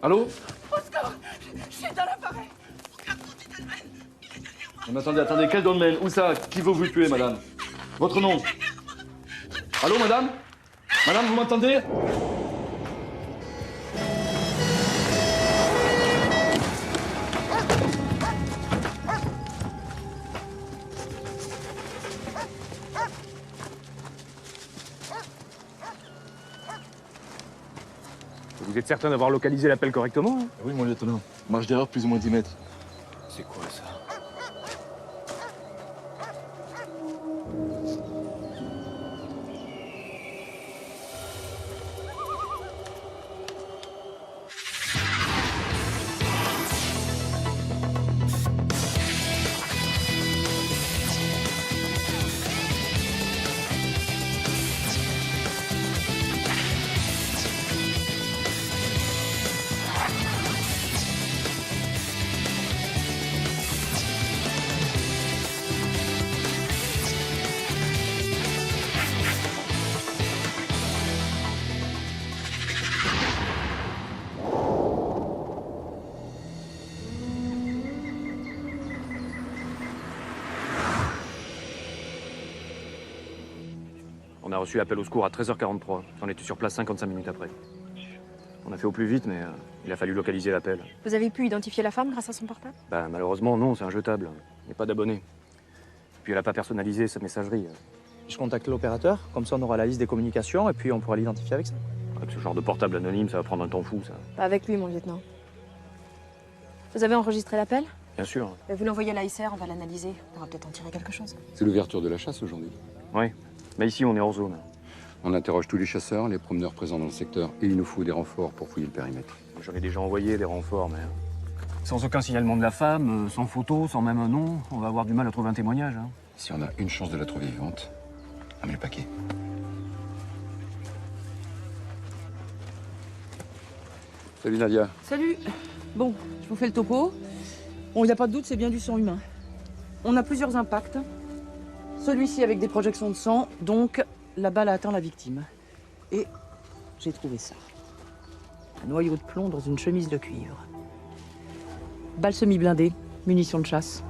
Allô? Au secours! Je suis dans l'appareil! Regarde mon petit Alman! Il est derrière moi! Mais attendez, quel domaine? Où ça? Qui veut vous tuer, madame? Votre nom? Allô, madame? Madame, vous m'entendez? Vous êtes certain d'avoir localisé l'appel correctement, hein? Oui, mon lieutenant. Marge d'erreur plus ou moins 10 mètres. C'est quoi ça? On a reçu l'appel au secours à 13h43. On était sur place 55 minutes après. On a fait au plus vite, mais il a fallu localiser l'appel. Vous avez pu identifier la femme grâce à son portable? Bah, malheureusement, non, c'est injetable. Il n'y a pas d'abonnés. Puis elle n'a pas personnalisé sa messagerie. Je contacte l'opérateur, comme ça on aura la liste des communications et puis on pourra l'identifier avec ça. Avec ce genre de portable anonyme, ça va prendre un temps fou, ça. Pas avec lui, mon lieutenant. Vous avez enregistré l'appel? Bien sûr. Vous l'envoyez à l'AICR, on va l'analyser. On va peut-être en tirer quelque chose. C'est l'ouverture de la chasse aujourd'hui. Oui. Mais ici, on est hors zone. On interroge tous les chasseurs, les promeneurs présents dans le secteur et il nous faut des renforts pour fouiller le périmètre. J'en ai déjà envoyé des renforts, mais... Sans aucun signalement de la femme, sans photo, sans même un nom, on va avoir du mal à trouver un témoignage. Hein. Si on a une chance de la trouver vivante, on met le paquet. Salut Nadia. Salut! Bon, je vous fais le topo. Bon, il n'y a pas de doute, c'est bien du sang humain. On a plusieurs impacts. Celui-ci avec des projections de sang, donc la balle a atteint la victime. Et j'ai trouvé ça. Un noyau de plomb dans une chemise de cuivre. Balle semi-blindée, munitions de chasse.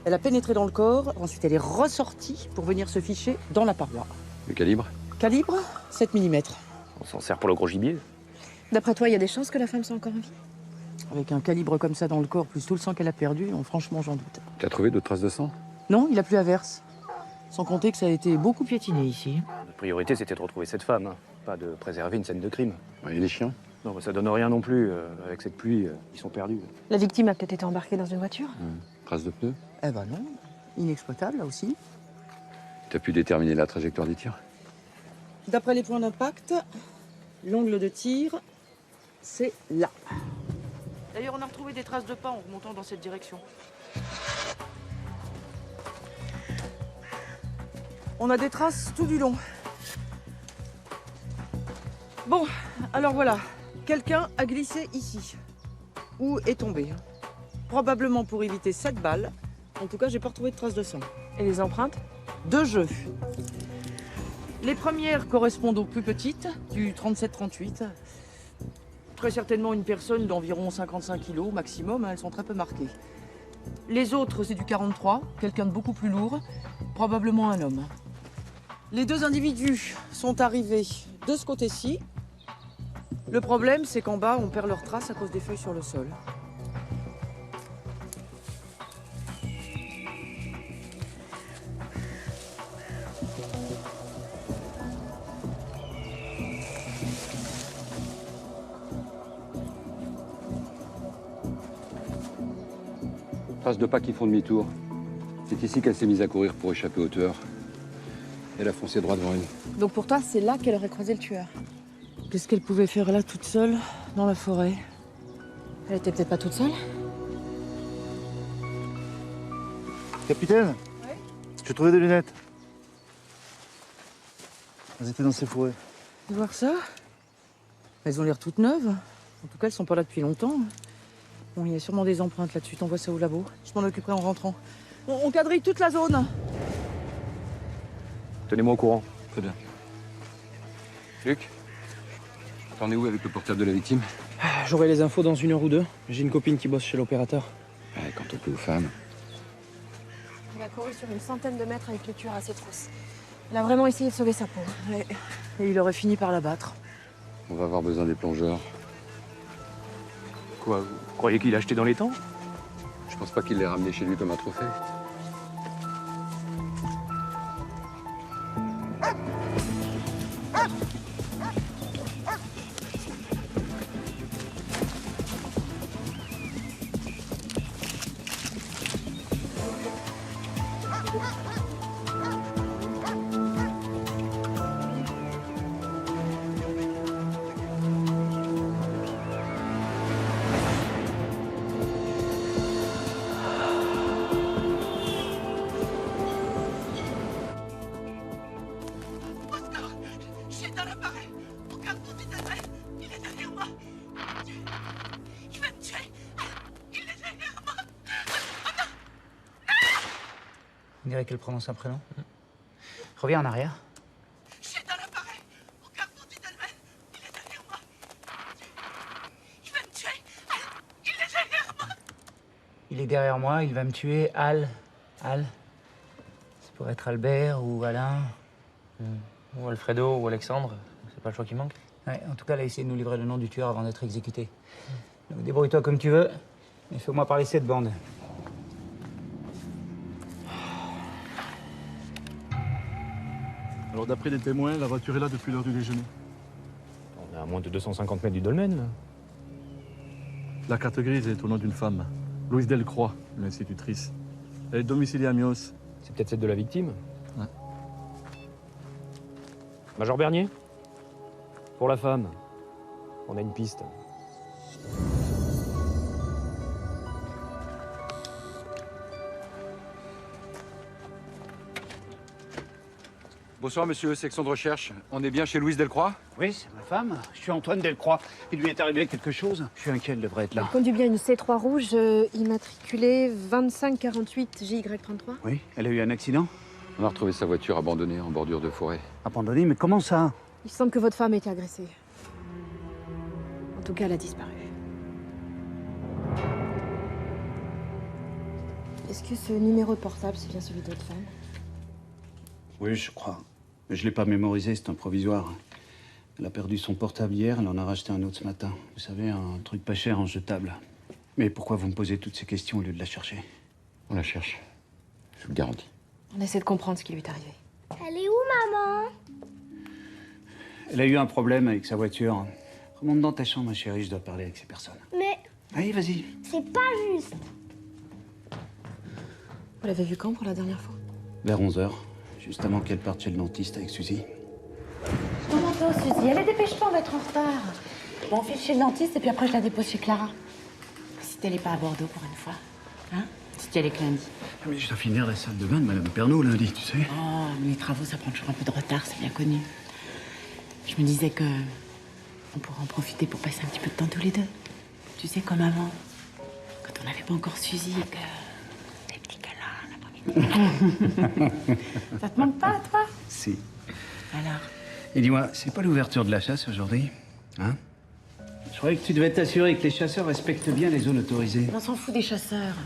Elle a pénétré dans le corps, ensuite elle est ressortie pour venir se ficher dans la paroi. Le calibre? Calibre 7 mm. On s'en sert pour le gros gibier. D'après toi, il y a des chances que la femme soit encore en vie? Avec un calibre comme ça dans le corps, plus tout le sang qu'elle a perdu, franchement j'en doute. T'as trouvé d'autres traces de sang? Non, il a plu à verse. Sans compter que ça a été beaucoup piétiné ici. Notre priorité, c'était de retrouver cette femme, hein. Pas de préserver une scène de crime. Et les chiens? Non, bah, ça donne rien non plus. Avec cette pluie, ils sont perdus. La victime a peut-être été embarquée dans une voiture? Traces de pneus? Eh ben non, inexploitable là aussi. T'as pu déterminer la trajectoire des tirs? D'après les points d'impact, l'angle de tir, c'est là. D'ailleurs, on a retrouvé des traces de pas en remontant dans cette direction. On a des traces tout du long. Bon, alors voilà. Quelqu'un a glissé ici. Ou est tombé. Probablement pour éviter cette balle. En tout cas, j'ai pas retrouvé de traces de sang. Et les empreintes? 2 jeux. Les premières correspondent aux plus petites, du 37-38. Très certainement une personne d'environ 55 kilos maximum, hein, elles sont très peu marquées. Les autres, c'est du 43, quelqu'un de beaucoup plus lourd, probablement un homme. Les 2 individus sont arrivés de ce côté-ci. Le problème, c'est qu'en bas, on perd leurs traces à cause des feuilles sur le sol. Traces de pas qui font demi-tour. C'est ici qu'elle s'est mise à courir pour échapper aux tueurs. Elle a foncé droit devant elle. Donc pour toi, c'est là qu'elle aurait croisé le tueur? Qu'est-ce qu'elle pouvait faire là, toute seule, dans la forêt? Elle était peut-être pas toute seule? Capitaine? Oui? J'ai trouvé des lunettes. Elles étaient dans ces fourrés. Tu veux voir ça? Elles ont l'air toutes neuves. En tout cas, elles sont pas là depuis longtemps. Bon, il y a sûrement des empreintes là-dessus. T'envoies ça au labo. Je m'en occuperai en rentrant. On quadrille toute la zone. Tenez-moi au courant. Très bien. Luc, T'en es où avec le portable de la victime? J'aurai les infos dans 1 heure ou 2. J'ai une copine qui bosse chez l'opérateur. Ouais, quant au plus aux femmes. Il a couru sur une centaine de mètres avec le tueur à ses trousses. Il a vraiment essayé de sauver sa peau. Ouais. Et il aurait fini par l'abattre. On va avoir besoin des plongeurs. Quoi, vous croyez qu'il a acheté dans les temps? Je pense pas qu'il l'ait ramené chez lui comme un trophée. J'ai dans l'appareil. Regarde mon vitesse. Il est derrière moi. Il va me tuer. Il est derrière moi. On dirait qu'elle prononce un prénom. Reviens en arrière. J'ai dans l'appareil. Regarde mon vitesse. Il est derrière moi. Il va me tuer. Il est derrière moi. Il est derrière moi, il va me tuer. Al. Ça pourrait être Albert ou Alain. Ou Alfredo ou Alexandre. C'est pas le choix qui manque. Ouais, en tout cas, elle a essayé de nous livrer le nom du tueur avant d'être exécuté. Donc débrouille-toi comme tu veux, mais fais-moi parler cette bande. Alors d'après les témoins, la voiture est là depuis l'heure du déjeuner. On est à moins de 250 mètres du dolmen, là. La carte grise est au nom d'une femme, Louise Delcroix, l'institutrice. Elle est domiciliée à Mios. C'est peut-être celle de la victime. Ouais. Major Bernier? Pour la femme, on a une piste. Bonsoir monsieur, section de recherche. On est bien chez Louise Delcroix? Oui, c'est ma femme. Je suis Antoine Delcroix. Il lui est arrivé quelque chose. Je suis inquiet, elle devrait être là. Il conduit bien une C3 rouge, immatriculée 2548 JY33. Oui, elle a eu un accident? On a retrouvé sa voiture abandonnée en bordure de forêt. Abandonnée, mais comment ça? Il semble que votre femme ait été agressée. En tout cas, elle a disparu. Est-ce que ce numéro de portable, c'est bien celui de votre femme? Oui, je crois. Mais je l'ai pas mémorisé, c'est un provisoire. Elle a perdu son portable hier, elle en a racheté un autre ce matin. Vous savez, un truc pas cher en jetable. Mais pourquoi vous me posez toutes ces questions au lieu de la chercher? On la cherche. Je vous le garantis. On essaie de comprendre ce qui lui est arrivé. Elle est où, maman? Elle a eu un problème avec sa voiture. Remonte dans ta chambre, ma chérie, je dois parler avec ces personnes. Mais Allez, vas-y. c'est pas juste. Vous l'avez vu quand pour la dernière fois? Vers 11h, juste avant qu'elle parte chez le dentiste avec Suzy. Ton manteau, Suzy. Allez, dépêche-toi, on va être en retard. Bon, on file chez le dentiste et puis après, je la dépose chez Clara. Si t'allais pas à Bordeaux pour une fois. Hein? Si tu allais que lundi. Ah, mais je dois finir la salle de bain de Madame Pernaut lundi, tu sais. Oh, mais les travaux, ça prend toujours un peu de retard, c'est bien connu. Je me disais que on pourrait en profiter pour passer un petit peu de temps tous les deux. Tu sais, comme avant. Quand on n'avait pas encore Suzy et que... les petits câlins l'après-midi. Ça te manque pas, toi? Si. Alors? Et dis-moi, c'est pas l'ouverture de la chasse aujourd'hui? Hein? Je croyais que tu devais t'assurer que les chasseurs respectent bien les zones autorisées. On s'en fout des chasseurs.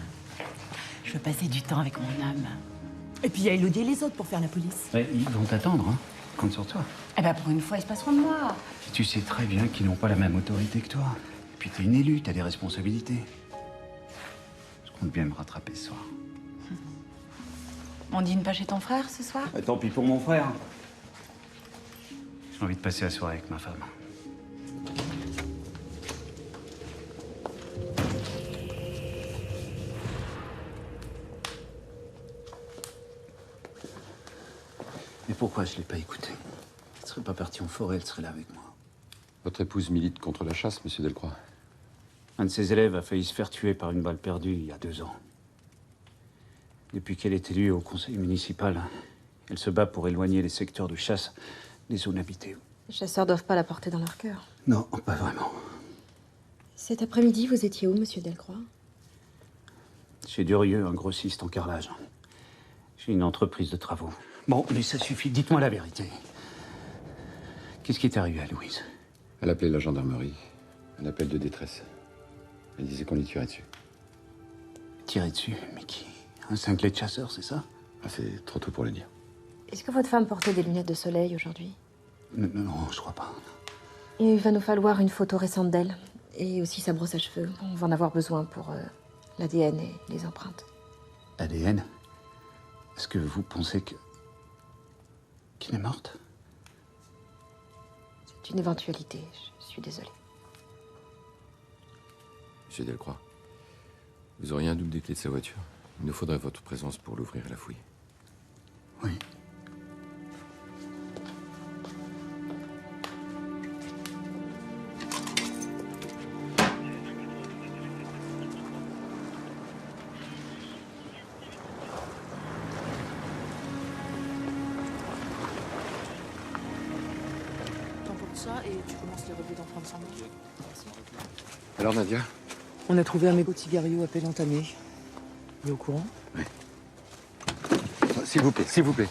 Je veux passer du temps avec mon âme. Et puis il y a Elodie et les autres pour faire la police. Ouais, ils vont t'attendre, hein. Compte sur toi. Eh ben pour une fois, ils se passeront de moi. Et tu sais très bien qu'ils n'ont pas la même autorité que toi. Et puis t'es une élue, t'as des responsabilités. Je compte bien me rattraper ce soir. On dîne pas chez ton frère ce soir? Tant pis pour mon frère. J'ai envie de passer la soirée avec ma femme. Mais pourquoi je l'ai pas écoutée? Elle serait pas partie en forêt, elle serait là avec moi. Votre épouse milite contre la chasse, monsieur Delcroix. Un de ses élèves a failli se faire tuer par une balle perdue il y a 2 ans. Depuis qu'elle est élue au conseil municipal, elle se bat pour éloigner les secteurs de chasse des zones habitées. Les chasseurs doivent pas la porter dans leur cœur. Non, pas vraiment. Cet après-midi, vous étiez où, monsieur Delcroix? Chez Durieux, un grossiste en carrelage. J'ai une entreprise de travaux. Bon, mais ça suffit, dites-moi la vérité. Qu'est-ce qui est arrivé à Louise? Elle appelait la gendarmerie. Un appel de détresse. Elle disait qu'on lui tirait dessus. Tirer dessus? Mais qui? Un cinglé de chasseur, c'est ça? Ah, c'est trop tôt pour le dire. Est-ce que votre femme portait des lunettes de soleil aujourd'hui? Non, je crois pas. Il va nous falloir une photo récente d'elle. Et aussi sa brosse à cheveux. On va en avoir besoin pour l'ADN et les empreintes. ADN? Est-ce que vous pensez qu'elle est morte? C'est une éventualité, je suis désolée. Monsieur Delcroix, vous auriez un double des clés de sa voiture. Il nous faudrait votre présence pour l'ouvrir et la fouiller. Oui. T'emportes ça et tu commences les revues d'empreintes sans moi. Alors, Nadia? On a trouvé un mégot de cigario à peine entamé. Il est au courant? Oui. S'il vous plaît, s'il vous plaît.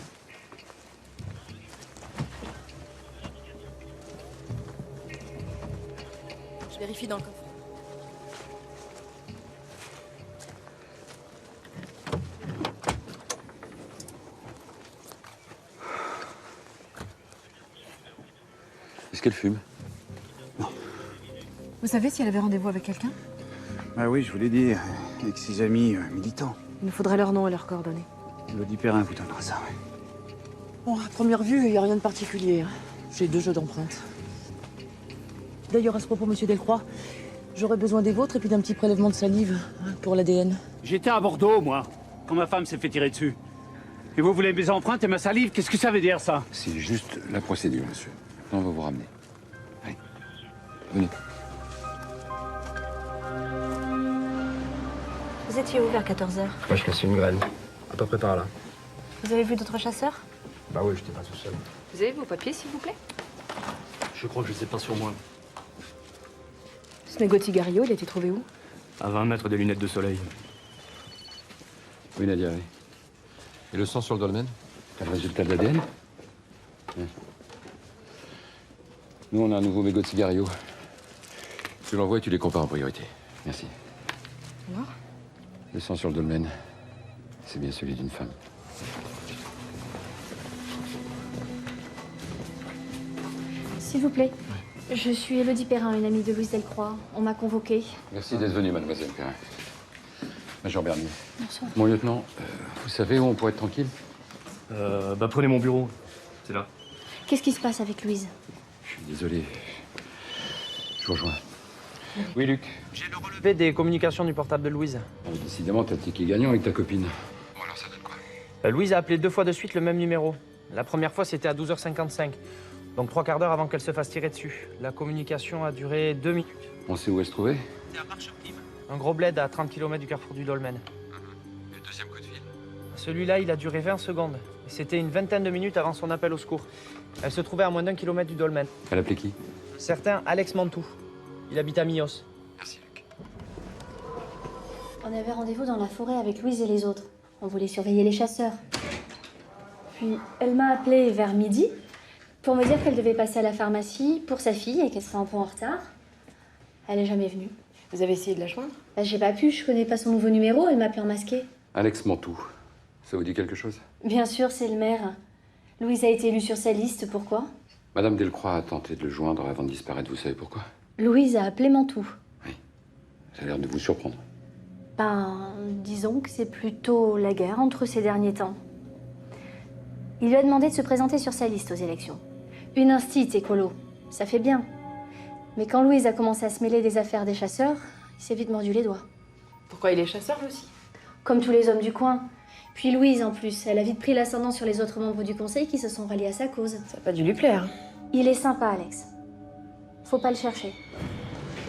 Je vérifie dans le coffre. Est-ce qu'elle fume? Vous savez si elle avait rendez-vous avec quelqu'un? Ah oui, je vous l'ai dit, avec ses amis militants. Il nous faudrait leur nom et leurs coordonnées. Elodie Perrin vous donnera ça, ouais. Bon, à première vue, il n'y a rien de particulier. J'ai 2 jeux d'empreintes. D'ailleurs, à ce propos, monsieur Delcroix, j'aurais besoin des vôtres et puis d'un petit prélèvement de salive pour l'ADN. J'étais à Bordeaux, moi, quand ma femme s'est fait tirer dessus. Et vous voulez mes empreintes et ma salive? Qu'est-ce que ça veut dire, ça? C'est juste la procédure, monsieur. Maintenant, on va vous ramener. Allez. Venez. Vous étiez où vers 14h? Moi, je cassais une graine. À peu près par là. Vous avez vu d'autres chasseurs? Bah oui, j'étais pas tout seul. Vous avez vos papiers, s'il vous plaît? Je crois que je sais pas sur moi. Ce mégot de cigario, il a été trouvé où? À 20 mètres des lunettes de soleil. Oui, Nadia, oui. Et le sang sur le dolmen? T'as le résultat de l'ADN? Oui. Nous, on a un nouveau mégot de cigario. Tu l'envoies et tu les compares en priorité. Merci. Alors? Le sang sur le dolmen, c'est bien celui d'une femme. S'il vous plaît. Je suis Elodie Perrin, une amie de Louise Delcroix. On m'a convoquée. Merci d'être venue, mademoiselle Perrin. Major Bernier. Bonsoir. Mon lieutenant, vous savez où on pourrait être tranquille? Bah prenez mon bureau. C'est là. Qu'est-ce qui se passe avec Louise? Je suis désolé. Je vous rejoins. Oui, Luc. J'ai le relevé des communications du portable de Louise. Ah, décidément, t'as le ticket gagnant avec ta copine. Bon, alors ça donne quoi? Louise a appelé 2 fois de suite le même numéro. La première fois, c'était à 12h55. Donc 3 quarts d'heure avant qu'elle se fasse tirer dessus. La communication a duré 2 minutes. On sait où elle se trouvait? C'était à Marcheprime. Un gros bled à 30 km du carrefour du Dolmen. Et le deuxième coup de fil? Celui-là, il a duré 20 secondes. Et c'était une vingtaine de minutes avant son appel au secours. Elle se trouvait à moins d'1 kilomètre du Dolmen. Elle appelait qui? Certain Alex Mantoux. Il habite à Millos. Merci, Luc. On avait rendez-vous dans la forêt avec Louise et les autres. On voulait surveiller les chasseurs. Puis elle m'a appelé vers midi pour me dire qu'elle devait passer à la pharmacie pour sa fille et qu'elle serait un peu en retard. Elle est jamais venue. Vous avez essayé de la joindre? Bah, j'ai pas pu, je connais pas son nouveau numéro, elle m'a appelé en masqué. Alex Mantoux. Ça vous dit quelque chose? Bien sûr, c'est le maire. Louise a été élue sur sa liste, pourquoi? Madame Delcroix a tenté de le joindre avant de disparaître, vous savez pourquoi? Louise a appelé Mantoux. Ça a l'air de vous surprendre. Ben, disons que c'est plutôt la guerre entre ces derniers temps. Il lui a demandé de se présenter sur sa liste aux élections. Une instite écolo, ça fait bien. Mais quand Louise a commencé à se mêler des affaires des chasseurs, il s'est vite mordu les doigts. Pourquoi il est chasseur, lui aussi? Comme tous les hommes du coin. Puis Louise, en plus, elle a vite pris l'ascendant sur les autres membres du conseil qui se sont ralliés à sa cause. Ça n'a pas dû lui plaire. Il est sympa, Alex. Faut pas le chercher.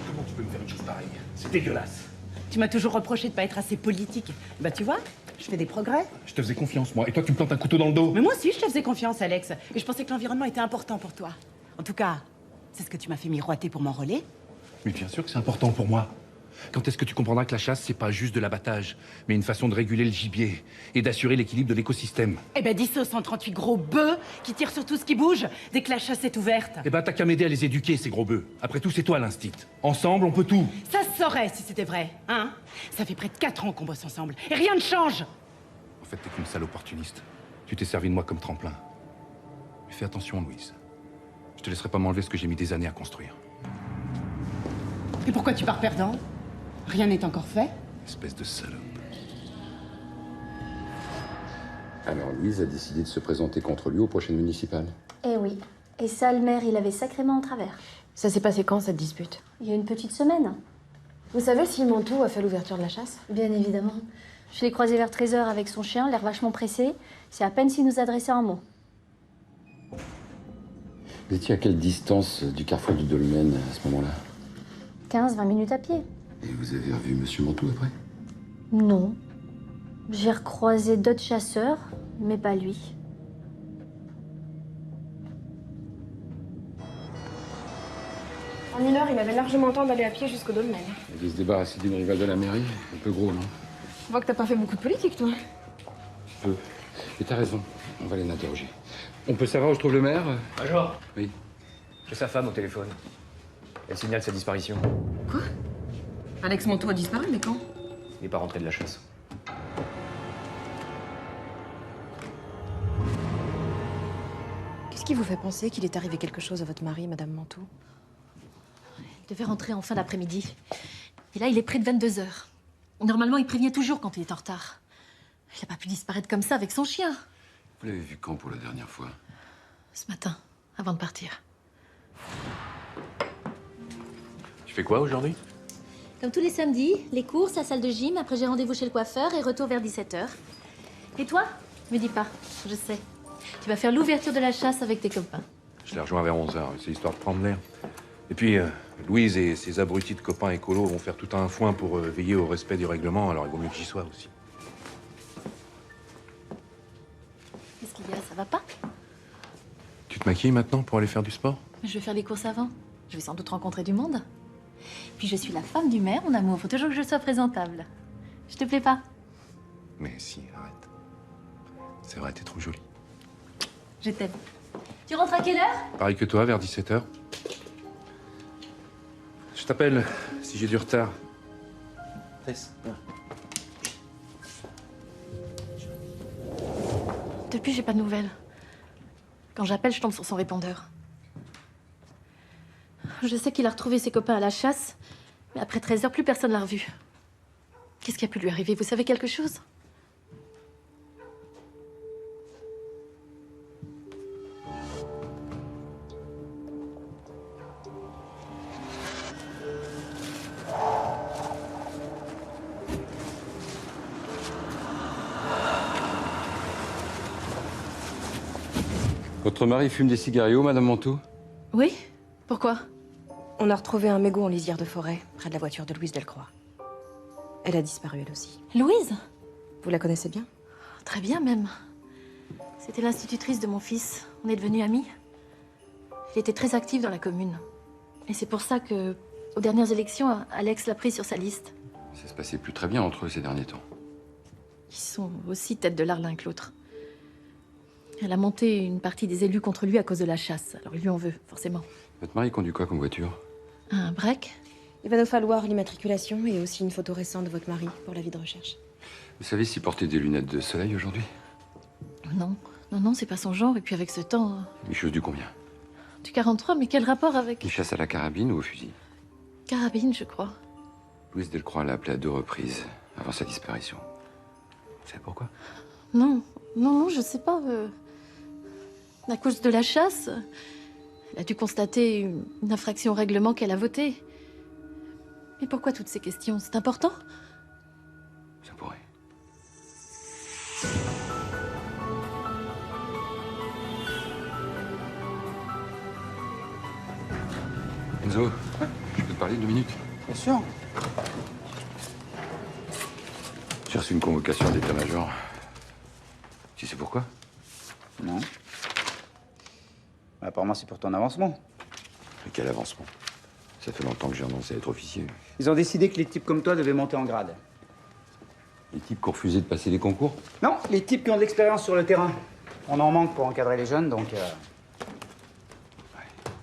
Comment tu peux me faire une chose pareille? C'est dégueulasse. Tu m'as toujours reproché de pas être assez politique. Bah tu vois, je fais des progrès. Je te faisais confiance, moi. Et toi, tu me plantes un couteau dans le dos. Mais moi aussi, je te faisais confiance, Alex. Et je pensais que l'environnement était important pour toi. En tout cas, c'est ce que tu m'as fait miroiter pour m'enrôler. Mais bien sûr que c'est important pour moi. Quand est-ce que tu comprendras que la chasse, c'est pas juste de l'abattage, mais une façon de réguler le gibier et d'assurer l'équilibre de l'écosystème? Eh ben, dis ça aux 138 gros bœufs qui tirent sur tout ce qui bouge dès que la chasse est ouverte. Eh ben, t'as qu'à m'aider à les éduquer, ces gros bœufs. Après tout, c'est toi l'instit. Ensemble, on peut tout. Ça se saurait si c'était vrai, hein? Ça fait près de 4 ans qu'on bosse ensemble et rien ne change. En fait, t'es qu'une sale opportuniste. Tu t'es servi de moi comme tremplin. Mais fais attention, Louise. Je te laisserai pas m'enlever ce que j'ai mis des années à construire. Et pourquoi tu pars perdant? Rien n'est encore fait. Espèce de salope. Alors Louise a décidé de se présenter contre lui aux prochaines municipales. Eh oui. Et ça, le maire, il avait sacrément en travers. Ça s'est passé quand, cette dispute? Il y a une petite semaine. Vous savez si Mantoux a fait l'ouverture de la chasse? Bien évidemment. Je l'ai croisé vers 13h avec son chien, l'air vachement pressé. C'est à peine s'il nous adressait un mot. Vous étiez à quelle distance du carrefour du Dolmen à ce moment-là? 15-20 minutes à pied. Et vous avez revu Monsieur Mantoux après? Non. J'ai recroisé d'autres chasseurs, mais pas lui. En 1 heure, il avait largement le temps d'aller à pied jusqu'au dolmen. Il veut se débarrasser d'une rivale de la mairie. Un peu gros, non? On voit que t'as pas fait beaucoup de politique, toi. Peu. Et t'as raison. On va les interroger. On peut savoir où je trouve le maire? Major. Oui. J'ai sa femme au téléphone. Elle signale sa disparition. Quoi? Alex Mantoux a disparu, mais quand? Il n'est pas rentré de la chasse. Qu'est-ce qui vous fait penser qu'il est arrivé quelque chose à votre mari, Madame Mantoux? Il devait rentrer en fin d'après-midi. Et là, il est près de 22h. Normalement, il prévient toujours quand il est en retard. Il n'a pas pu disparaître comme ça avec son chien. Vous l'avez vu quand pour la dernière fois? Ce matin, avant de partir. Tu fais quoi aujourd'hui? Comme tous les samedis, les courses, la salle de gym, après j'ai rendez-vous chez le coiffeur et retour vers 17h. Et toi? Me dis pas, je sais. Tu vas faire l'ouverture de la chasse avec tes copains. Je les rejoins vers 11h, c'est histoire de prendre l'air. Et puis, Louise et ses abrutis de copains écolos vont faire tout un foin pour veiller au respect du règlement, alors il vaut mieux que j'y sois aussi. Qu'est-ce qu'il y a? Ça va pas? Tu te maquilles maintenant pour aller faire du sport? Je vais faire les courses avant. Je vais sans doute rencontrer du monde. Puis je suis la femme du maire, mon amour. Faut toujours que je sois présentable. Je te plais pas? Mais si, arrête. C'est vrai, t'es trop jolie. Je t'aime. Tu rentres à quelle heure? Pareil que toi, vers 17h. Je t'appelle si j'ai du retard. Tess. Depuis, j'ai pas de nouvelles. Quand j'appelle, je tombe sur son répondeur. Je sais qu'il a retrouvé ses copains à la chasse, mais après 13h, plus personne l'a revu. Qu'est-ce qui a pu lui arriver? Vous savez quelque chose? Votre mari fume des cigarios, Madame Mantoux? Oui? Pourquoi? On a retrouvé un mégot en lisière de forêt, près de la voiture de Louise Delcroix. Elle a disparu, elle aussi. Louise? Vous la connaissez bien? Très bien, même. C'était l'institutrice de mon fils. On est devenus amis. Elle était très active dans la commune. Et c'est pour ça que, aux dernières élections, Alex l'a prise sur sa liste. Ça se passait plus très bien entre eux ces derniers temps. Ils sont aussi tête de l'art l'un que l'autre. Elle a monté une partie des élus contre lui à cause de la chasse. Alors il lui en veut, forcément. Votre mari conduit quoi comme voiture? Un break? Il va nous falloir l'immatriculation et aussi une photo récente de votre mari pour l'avis de recherche. Vous savez s'il portait des lunettes de soleil aujourd'hui? Non. Non, c'est pas son genre. Et puis avec ce temps... Une chose du combien? Du 43, mais quel rapport avec... Il chasse à la carabine ou au fusil? Carabine, je crois. Louise Delcroix l'a appelé à 2 reprises avant sa disparition. Vous savez pourquoi? Non, je sais pas. À cause de la chasse, elle a dû constater une infraction au règlement qu'elle a voté. Mais pourquoi toutes ces questions? C'est important? Ça pourrait. Enzo, je peux te parler 2 minutes? Bien sûr. J'ai reçu une convocation d'état-major. Tu sais pourquoi? Non. Apparemment, c'est pour ton avancement. Mais quel avancement? Ça fait longtemps que j'ai renoncé à être officier. Ils ont décidé que les types comme toi devaient monter en grade. Les types qui ont refusé de passer les concours? Non, les types qui ont de l'expérience sur le terrain. On en manque pour encadrer les jeunes, donc...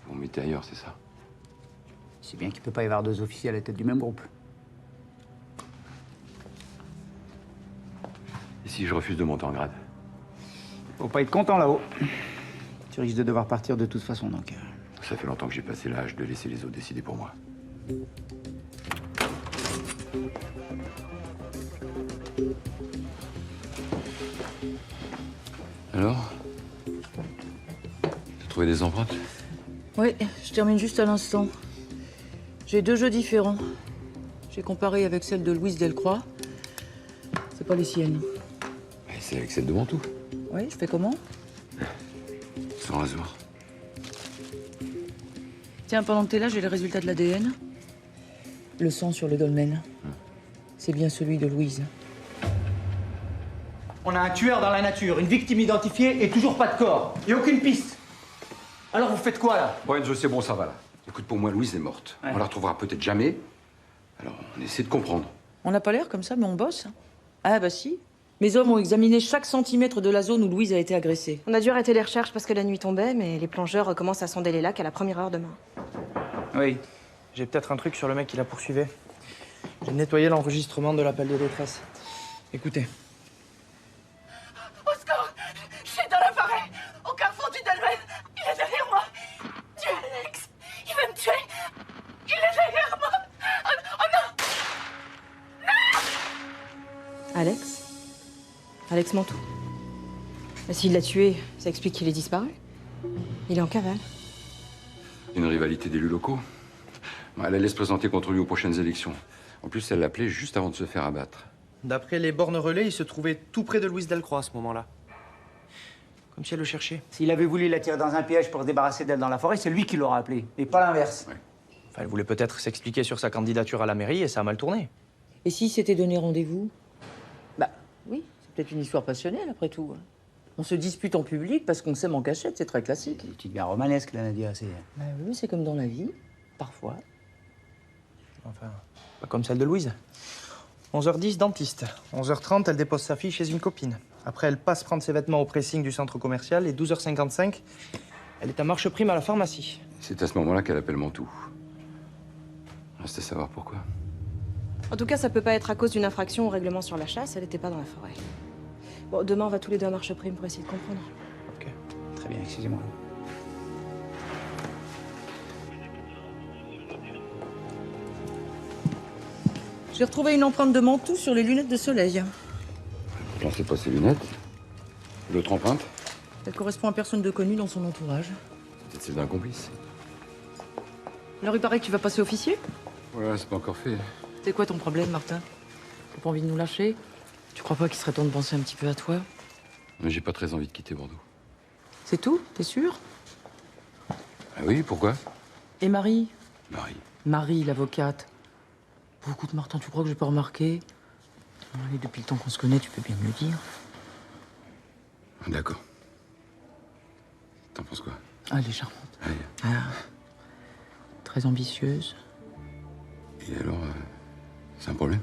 Vous me mettez ailleurs, c'est ça? C'est bien qu'il peut pas y avoir deux officiers à la tête du même groupe. Et si je refuse de monter en grade? Faut pas être content là-haut. Tu risques de devoir partir de toute façon, donc... Ça fait longtemps que j'ai passé l'âge de laisser les autres décider pour moi. Alors? T'as trouvé des empreintes? Oui, je termine juste à l'instant. J'ai 2 jeux différents. J'ai comparé avec celle de Louise Delcroix. C'est pas les siennes. Mais c'est avec celle de Mantoux. Oui, je fais comment? Sans rasoir. Tiens, pendant que t'es là, j'ai le résultat de l'ADN. Le sang sur le dolmen. C'est bien celui de Louise. On a un tueur dans la nature, une victime identifiée et toujours pas de corps. Et aucune piste. Alors vous faites quoi, là? Bon, Enzo, c'est bon, ça va, là. Écoute, pour moi, Louise est morte. Ouais. On la retrouvera peut-être jamais. Alors, on essaie de comprendre. On n'a pas l'air comme ça, mais on bosse. Ah bah si. Mes hommes ont examiné chaque centimètre de la zone où Louise a été agressée. On a dû arrêter les recherches parce que la nuit tombait, mais les plongeurs recommencent à sonder les lacs à la première heure demain. Oui. J'ai peut-être un truc sur le mec qui la poursuivait. J'ai nettoyé l'enregistrement de l'appel de détresse. Écoutez. Au secours! Je suis dans la forêt, au carrefour du dolmen. Il est derrière moi. Dieu, Alex! Il va me tuer! Il est derrière moi! Oh non! Alex? Alex Mantoux. Mais s'il l'a tué, ça explique qu'il est disparu. Il est en cavale. Une rivalité d'élus locaux. Elle allait se présenter contre lui aux prochaines élections. En plus, elle l'appelait juste avant de se faire abattre. D'après les bornes relais, il se trouvait tout près de Louise Delcroix à ce moment-là. Comme si elle le cherchait. S'il avait voulu la tirer dans un piège pour se débarrasser d'elle dans la forêt, c'est lui qui l'aura appelée, et pas l'inverse. Enfin, elle voulait peut-être s'expliquer sur sa candidature à la mairie et ça a mal tourné. Et s'il s'était donné rendez-vous? Bah oui, c'est peut-être une histoire passionnelle après tout. On se dispute en public parce qu'on s'aime en cachette, c'est très classique. Une petite bien romanesque, là, Nadia, c'est... Bah oui, c'est comme dans la vie, parfois. Enfin, pas comme celle de Louise. 11h10, dentiste. 11h30, elle dépose sa fille chez une copine. Après, elle passe prendre ses vêtements au pressing du centre commercial et 12h55, elle est à marche prime à la pharmacie. C'est à ce moment-là qu'elle appelle Mantoux. Reste à savoir pourquoi. En tout cas, ça peut pas être à cause d'une infraction au règlement sur la chasse, elle était pas dans la forêt. Bon, demain, on va tous les deux à marche prime pour essayer de comprendre. Ok, très bien, excusez-moi. J'ai retrouvé une empreinte de Mantoux sur les lunettes de soleil. Pourtant, c'est pas ses lunettes. L'autre empreinte, Elle correspond à personne de connu dans son entourage. c'est peut-être celle d'un complice. Alors il paraît que tu vas passer officier? Ouais, c'est pas encore fait. C'est quoi ton problème, Martin? T'as pas envie de nous lâcher? Tu crois pas qu'il serait temps de penser un petit peu à toi? Mais j'ai pas très envie de quitter Bordeaux. C'est tout? T'es sûr? Ah oui, pourquoi? Et Marie? Marie. Marie, l'avocate. Bon, écoute, Martin, tu crois que j'ai pas remarqué? Allez, depuis le temps qu'on se connaît, tu peux bien me le dire. D'accord. T'en penses quoi? Ah, elle est charmante. Allez. Ah, très ambitieuse. Et alors, c'est un problème?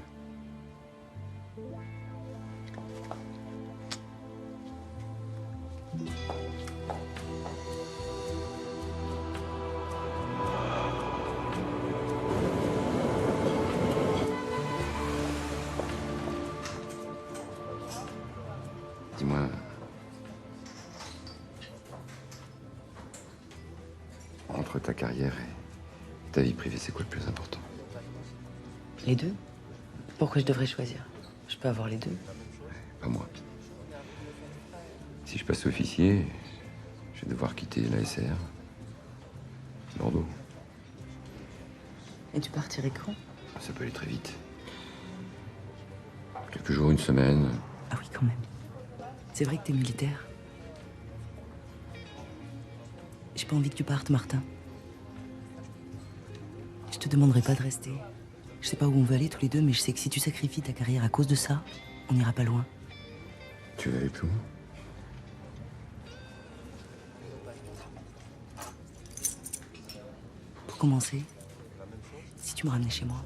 Dis-moi, entre ta carrière et ta vie privée, c'est quoi le plus important? Les deux? Pourquoi je devrais choisir? Je peux avoir les deux. Pas moi. Si je passe officier, je vais devoir quitter la SR. Bordeaux. Et tu partirais quand? Ça peut aller très vite. Quelques jours, une semaine. Ah oui, quand même. C'est vrai que t'es militaire. J'ai pas envie que tu partes, Martin. Je te demanderai pas de rester. Je sais pas où on veut aller tous les deux, mais je sais que si tu sacrifies ta carrière à cause de ça, on n'ira pas loin. Tu veux aller plus loin? Pour commencer, si tu me ramenais chez moi.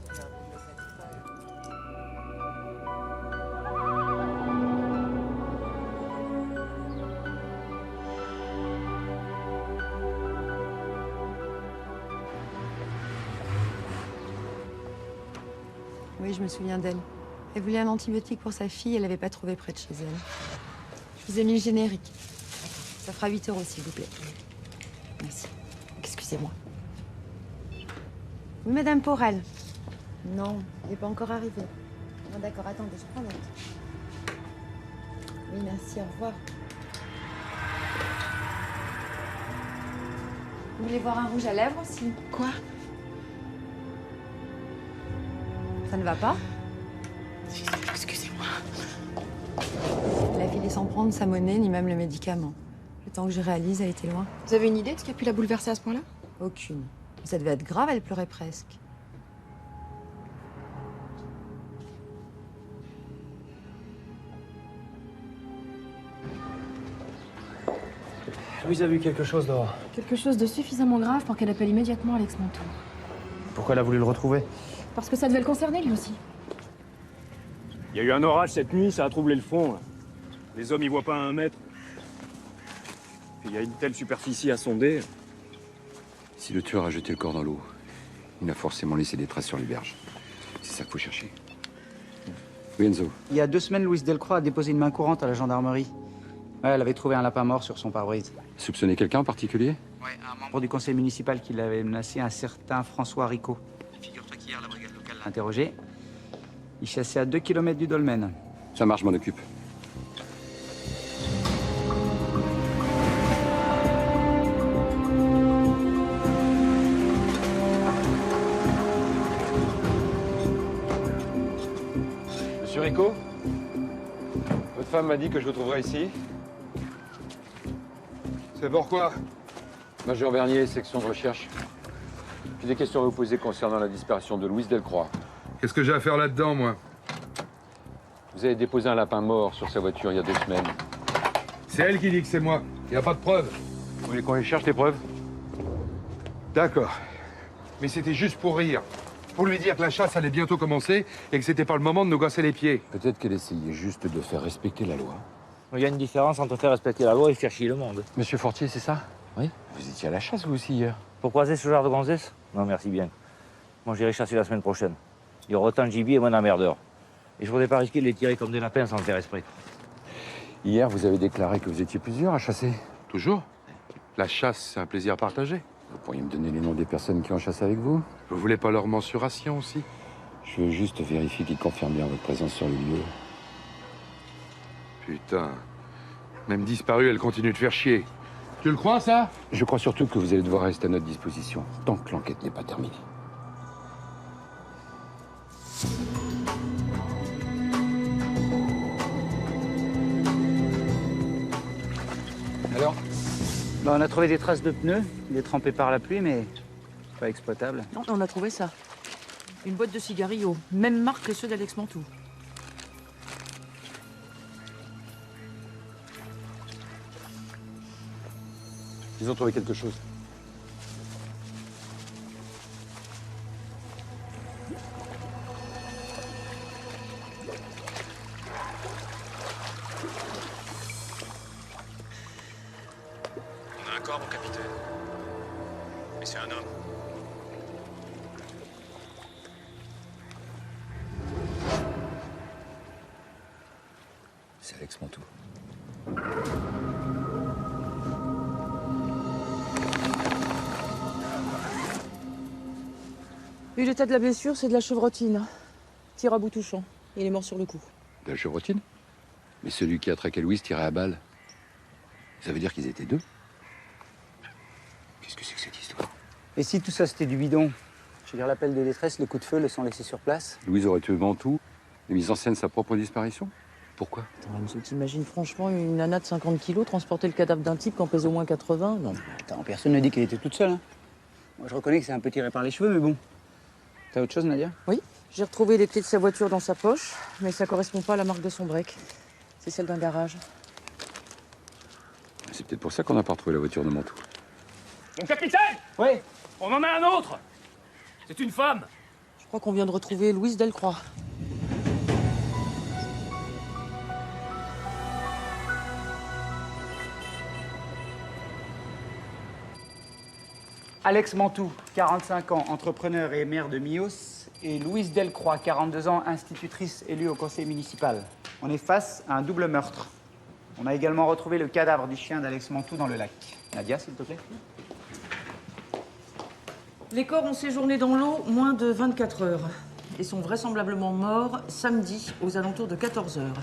Oui, je me souviens d'elle. Elle voulait un antibiotique pour sa fille, elle l'avait pas trouvé près de chez elle. Je vous ai mis le générique. Ça fera 8 €, s'il vous plaît. Merci. Excusez-moi. Oui, Madame Porel. Non, il n'est pas encore arrivé. Non, d'accord, attendez, je prends note. Oui, merci, au revoir. Vous voulez voir un rouge à lèvres aussi? Quoi? Ça ne va pas? Excusez-moi. Elle a filé sans prendre sa monnaie, ni même le médicament. Le temps que je réalise, elle était loin. Vous avez une idée de ce qui a pu la bouleverser à ce point-là? Aucune. Ça devait être grave, elle pleurait presque. Louise a vu quelque chose dehors. Quelque chose de suffisamment grave pour qu'elle appelle immédiatement Alex Mantoux. Pourquoi elle a voulu le retrouver? Parce que ça devait le concerner lui aussi. Il y a eu un orage cette nuit, ça a troublé le fond. Là. Les hommes y voient pas à 1 mètre. Puis il y a une telle superficie à sonder. Si le tueur a jeté le corps dans l'eau, il a forcément laissé des traces sur les berges. C'est ça qu'il faut chercher. Oui, Enzo. Il y a 2 semaines, Louise Delcroix a déposé une main courante à la gendarmerie. Ouais, elle avait trouvé un lapin mort sur son pare-brise. Soupçonnez quelqu'un en particulier? Ouais, un membre du conseil municipal qui l'avait menacé, un certain François Ricot. Figure-toi qu'hier, la brigade locale l'a interrogé. Il chassait à 2 km du dolmen. Ça marche, je m'en occupe. Monsieur Rico, votre femme m'a dit que je vous trouverais ici. C'est pourquoi? Major Bernier, section de recherche. J'ai des questions à vous poser concernant la disparition de Louise Delcroix. Qu'est-ce que j'ai à faire là-dedans, moi? Vous avez déposé un lapin mort sur sa voiture il y a 2 semaines. C'est elle qui dit que c'est moi. Il n'y a pas de preuves. Vous voulez qu'on les cherche, les preuves? D'accord. Mais c'était juste pour rire. Pour lui dire que la chasse allait bientôt commencer et que c'était pas le moment de nous gasser les pieds. Peut-être qu'elle essayait juste de faire respecter la loi. Il y a une différence entre faire respecter la loi et faire chier le monde. Monsieur Fortier, c'est ça? Oui. Vous étiez à la chasse, vous aussi, hier? Pour croiser ce genre de gonzesse? Non, merci bien. Moi, j'irai chasser la semaine prochaine. Il y aura autant de gibier et moins d'emmerdeurs. Et je voudrais pas risquer de les tirer comme des lapins sans le faire exprès. Hier, vous avez déclaré que vous étiez plusieurs à chasser. Toujours? La chasse, c'est un plaisir partagé. Vous pourriez me donner les noms des personnes qui ont chassé avec vous? Vous voulez pas leur mensuration aussi? Je veux juste vérifier qu'ils confirment bien votre présence sur le lieu. Putain. Même disparue, elle continue de faire chier. Tu le crois, ça? Je crois surtout que vous allez devoir rester à notre disposition, tant que l'enquête n'est pas terminée. Alors? On a trouvé des traces de pneus. Il est trempé par la pluie, mais pas exploitable. Non, on a trouvé ça. Une boîte de cigarillos, même marque que ceux d'Alex Mantoux. Ils ont trouvé quelque chose. On a un corps, mon capitaine. Mais c'est un homme. C'est Alex Mantoux. Vu l'état de la blessure, c'est de la chevrotine. Tir à bout touchant. Il est mort sur le coup. De la chevrotine? Mais celui qui a traqué Louise tirait à balle. Ça veut dire qu'ils étaient 2? Qu'est-ce que c'est que cette histoire? Et si tout ça c'était du bidon? Je veux dire, l'appel de détresse, les coups de feu le sont laissés sur place. Louise aurait tué Mantoux et mis en scène sa propre disparition? Pourquoi? Attends, t'imagines franchement une nana de 50 kilos transporter le cadavre d'un type qui en pèse au moins 80? Non. Attends, personne ne dit qu'elle était toute seule. Hein. Moi, je reconnais que c'est un peu tiré par les cheveux, mais bon. T'as autre chose, Nadia? Oui, j'ai retrouvé les clés de sa voiture dans sa poche, mais ça correspond pas à la marque de son break. C'est celle d'un garage. C'est peut-être pour ça qu'on n'a pas retrouvé la voiture de Mantoux. Mon capitaine! Oui. On en a un autre! C'est une femme! crois qu'on vient de retrouver Louise Delcroix. Alex Mantoux, 45 ans, entrepreneur et maire de Mios, et Louise Delcroix, 42 ans, institutrice élue au conseil municipal. On est face à un double meurtre. On a également retrouvé le cadavre du chien d'Alex Mantoux dans le lac. Nadia, s'il te plaît. Les corps ont séjourné dans l'eau moins de 24 heures et sont vraisemblablement morts samedi aux alentours de 14 heures.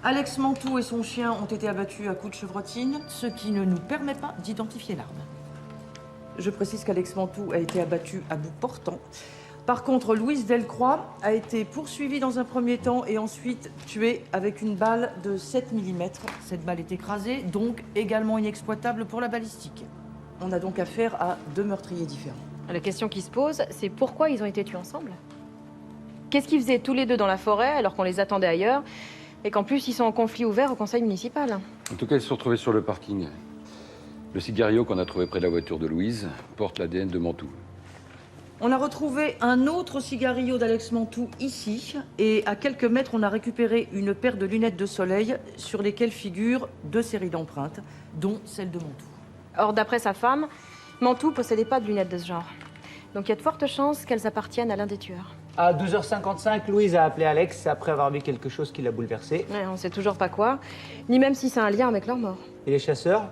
Alex Mantoux et son chien ont été abattus à coups de chevrotine, ce qui ne nous permet pas d'identifier l'arme. Je précise qu'Alex Mantoux a été abattu à bout portant. Par contre, Louise Delcroix a été poursuivie dans un premier temps et ensuite tuée avec une balle de 7 mm. Cette balle est écrasée, donc également inexploitable pour la balistique. On a donc affaire à 2 meurtriers différents. La question qui se pose, c'est pourquoi ils ont été tués ensemble? Qu'est-ce qu'ils faisaient tous les deux dans la forêt alors qu'on les attendait ailleurs et qu'en plus ils sont en conflit ouvert au conseil municipal? En tout cas, ils se sont retrouvés sur le parking. Le cigario qu'on a trouvé près de la voiture de Louise porte l'ADN de Mantoux. On a retrouvé un autre cigarillo d'Alex Mantoux ici, et à quelques mètres, on a récupéré une paire de lunettes de soleil sur lesquelles figurent 2 séries d'empreintes, dont celle de Mantoux. Or, d'après sa femme, Mantoux possédait pas de lunettes de ce genre. Donc il y a de fortes chances qu'elles appartiennent à l'un des tueurs. À 12h55, Louise a appelé Alex après avoir vu quelque chose qui l'a bouleversé. Ouais, on sait toujours pas quoi, ni même si c'est un lien avec leur mort. Et les chasseurs?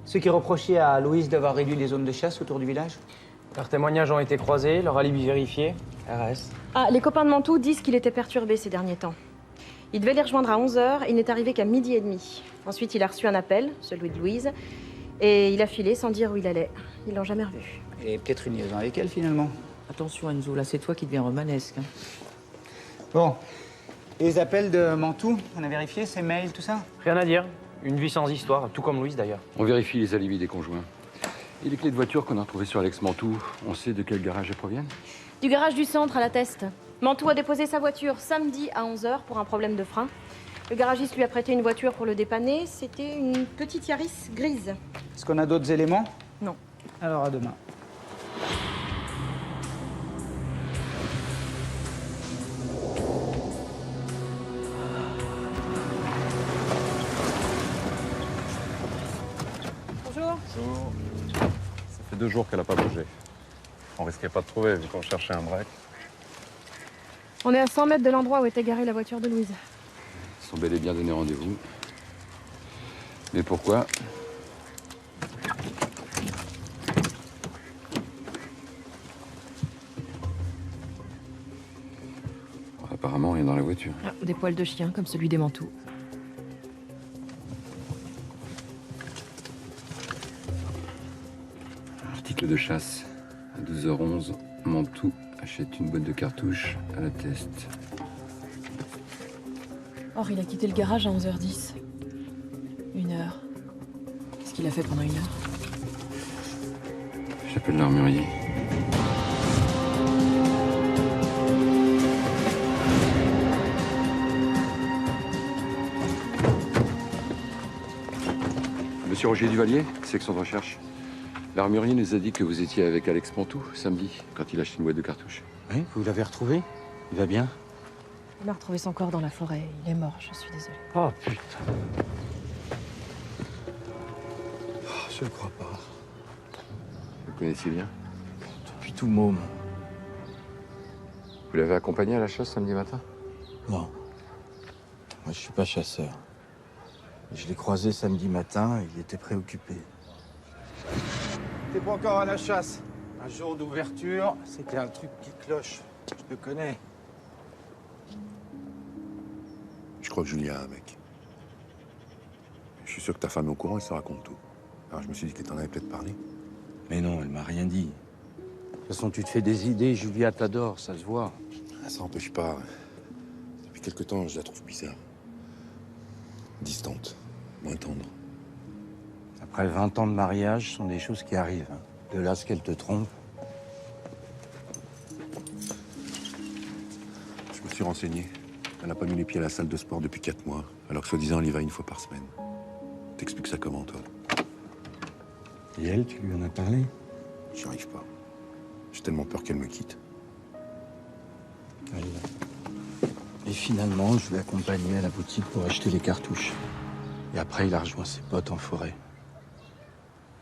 Ceux qui reprochaient à Louise d'avoir réduit les zones de chasse autour du village? Leurs témoignages ont été croisés, leur alibi vérifié. RS. Ah, les copains de Mantoux disent qu'il était perturbé ces derniers temps. Il devait les rejoindre à 11h, il n'est arrivé qu'à 12h30. Ensuite, il a reçu un appel, celui de Louise, et il a filé sans dire où il allait. Ils l'ont jamais revu. Et peut-être une liaison avec elle, finalement. Attention, Enzo, là, c'est toi qui deviens romanesque. Bon. Et les appels de Mantoux, on a vérifié ses mails, tout ça? Rien à dire. Une vie sans histoire, tout comme Louise d'ailleurs. On vérifie les alibis des conjoints. Et les clés de voiture qu'on a retrouvées sur Alex Mantoux, on sait de quel garage elles proviennent? Du garage du centre à la Teste. Mantoux a déposé sa voiture samedi à 11h pour un problème de frein. Le garagiste lui a prêté une voiture pour le dépanner. C'était une petite Yaris grise. Est-ce qu'on a d'autres éléments? Non. Alors, à demain. Bonjour. Bonjour. Ça fait 2 jours qu'elle n'a pas bougé. On risquait pas de trouver vu qu'on cherchait un break. On est à 100 mètres de l'endroit où était garée la voiture de Louise. Ils sont bel et bien donné rendez-vous. Mais pourquoi? Apparemment, rien dans la voiture. Ah, des poils de chien comme celui des Mantoux. Article de chasse. À 12h11, Mantoux achète une boîte de cartouches à la Teste. Or, il a quitté le garage à 11h10. 1 heure. Qu'est-ce qu'il a fait pendant 1 heure? J'appelle l'armurier. Monsieur Roger Duvalier, section de recherche. L'armurier nous a dit que vous étiez avec Alex Mantoux samedi, quand il a acheté une boîte de cartouches. Oui, vous l'avez retrouvé? Il va bien? On a retrouvé son corps dans la forêt. Il est mort, je suis désolée. Oh, putain. Oh, je le crois pas. Vous le connaissiez bien? Depuis tout môme. Vous l'avez accompagné à la chasse samedi matin? Non. Moi, je suis pas chasseur. Je l'ai croisé samedi matin et il était préoccupé. T'es pas encore à la chasse. Un jour d'ouverture, c'était un truc qui cloche. Je te connais. Je crois que Julia a un mec. Je suis sûr que ta femme est au courant, elle se raconte tout. Alors je me suis dit qu'elle t'en avait peut-être parlé. Mais non, elle m'a rien dit. De toute façon, tu te fais des idées, Julia t'adore, ça se voit. Ah, ça n'empêche pas. Depuis quelque temps, je la trouve bizarre. Distante, moins tendre. Après 20 ans de mariage, ce sont des choses qui arrivent. Hein. De là, ce qu'elle te trompe. Je me suis renseigné. Elle n'a pas mis les pieds à la salle de sport depuis 4 mois, alors que soi-disant, elle y va 1 fois par semaine. T'expliques ça comment, toi? Et elle, tu lui en as parlé? J'y arrive pas. J'ai tellement peur qu'elle me quitte. Et finalement, je l'ai accompagné à la boutique pour acheter les cartouches. Et après, il a rejoint ses potes en forêt.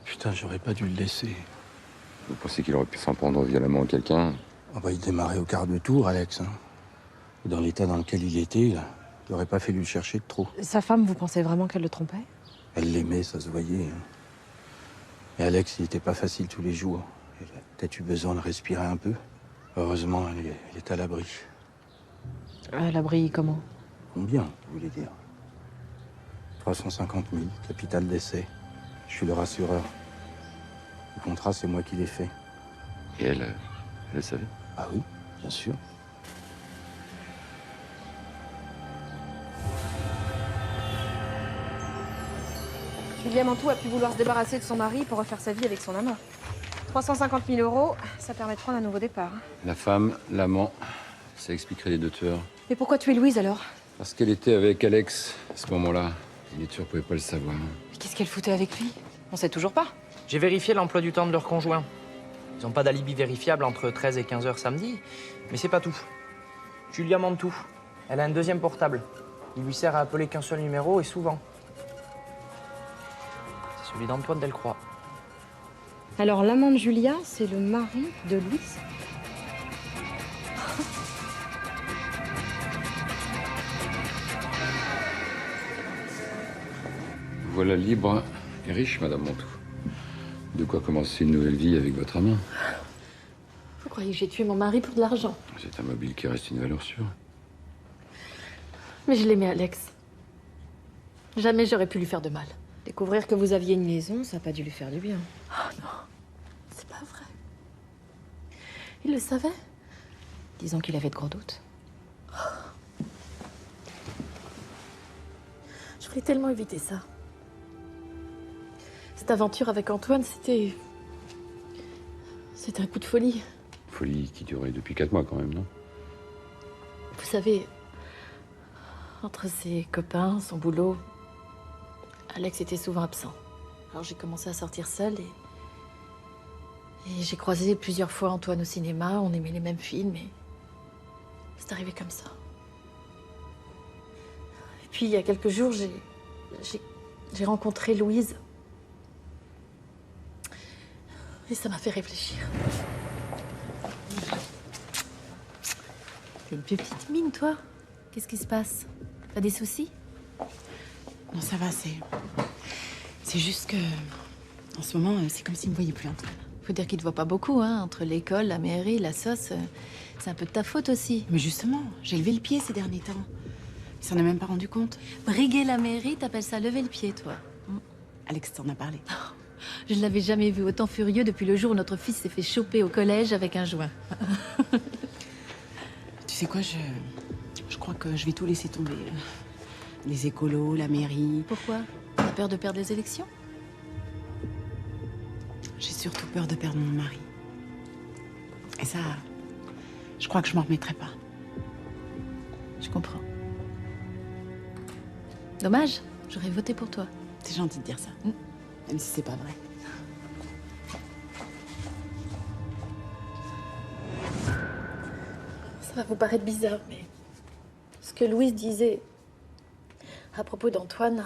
Putain, j'aurais pas dû le laisser. Vous pensez qu'il aurait pu s'en prendre violemment à quelqu'un? Ah bah, il démarrait au quart de tour, Alex. Hein. Dans l'état dans lequel il était, il aurait pas fallu le chercher de trop. Sa femme, vous pensez vraiment qu'elle le trompait? Elle l'aimait, ça se voyait. Hein. Et Alex, il était pas facile tous les jours. Il a peut-être eu besoin de respirer un peu. Heureusement, elle est à l'abri. À l'abri comment? Combien, vous voulez dire? 350 000, capital d'essai. Je suis le rassureur. Le contrat, c'est moi qui l'ai fait. Et elle le savait? Ah oui, bien sûr. Julia Mantoux a pu vouloir se débarrasser de son mari pour refaire sa vie avec son amant. 350 000 euros, ça permet de prendre un nouveau départ. La femme, l'amant, ça expliquerait les deux tueurs. Mais pourquoi tuer Louise alors? Parce qu'elle était avec Alex à ce moment-là. Les tueurs pouvaient pas le savoir. Mais qu'est-ce qu'elle foutait avec lui? On sait toujours pas. J'ai vérifié l'emploi du temps de leurs conjoints. Ils n'ont pas d'alibi vérifiable entre 13 et 15 heures samedi, mais c'est pas tout. Julia Mantoux, elle a un deuxième portable. Il lui sert à appeler qu'un seul numéro et souvent. C'est celui d'Antoine Delcroix. Alors l'amant de Julia, c'est le mari de Louise? Voilà libre et riche, Madame Mantoux. De quoi commencer une nouvelle vie avec votre amant. Vous croyez que j'ai tué mon mari pour de l'argent? C'est un mobile qui reste une valeur sûre. Mais je l'aimais, Alex. Jamais j'aurais pu lui faire de mal. Découvrir que vous aviez une liaison, ça n'a pas dû lui faire du bien. Oh non, c'est pas vrai. Il le savait? Disons qu'il avait de gros doutes. Je voulais tellement éviter ça. Cette aventure avec Antoine, c'était un coup de folie. Folie qui durait depuis 4 mois quand même, non? Vous savez, entre ses copains, son boulot, Alex était souvent absent. Alors j'ai commencé à sortir seule et j'ai croisé plusieurs fois Antoine au cinéma. On aimait les mêmes films et c'est arrivé comme ça. Et puis il y a quelques jours, j'ai rencontré Louise. Et ça m'a fait réfléchir. T'as une petite mine, toi. Qu'est-ce qui se passe? T'as des soucis? Non, ça va, c'est juste que... En ce moment, c'est comme s'il me voyait plus, Antoine. Faut dire qu'il te voit pas beaucoup, hein. Entre l'école, la mairie, la sauce, c'est un peu de ta faute aussi. Mais justement, j'ai levé le pied ces derniers temps. Il s'en est même pas rendu compte. Briguer la mairie, t'appelles ça lever le pied, toi. Alex t'en a parlé. Je ne l'avais jamais vu autant furieux depuis le jour où notre fils s'est fait choper au collège avec un joint. Tu sais quoi, je crois que je vais tout laisser tomber. Les écolos, la mairie. Pourquoi? T'as peur de perdre les élections? J'ai surtout peur de perdre mon mari. Et ça, je crois que je m'en remettrai pas. Je comprends. Dommage, j'aurais voté pour toi. C'est gentil de dire ça. Même si c'est pas vrai. Ça va vous paraître bizarre, mais ce que Louise disait à propos d'Antoine,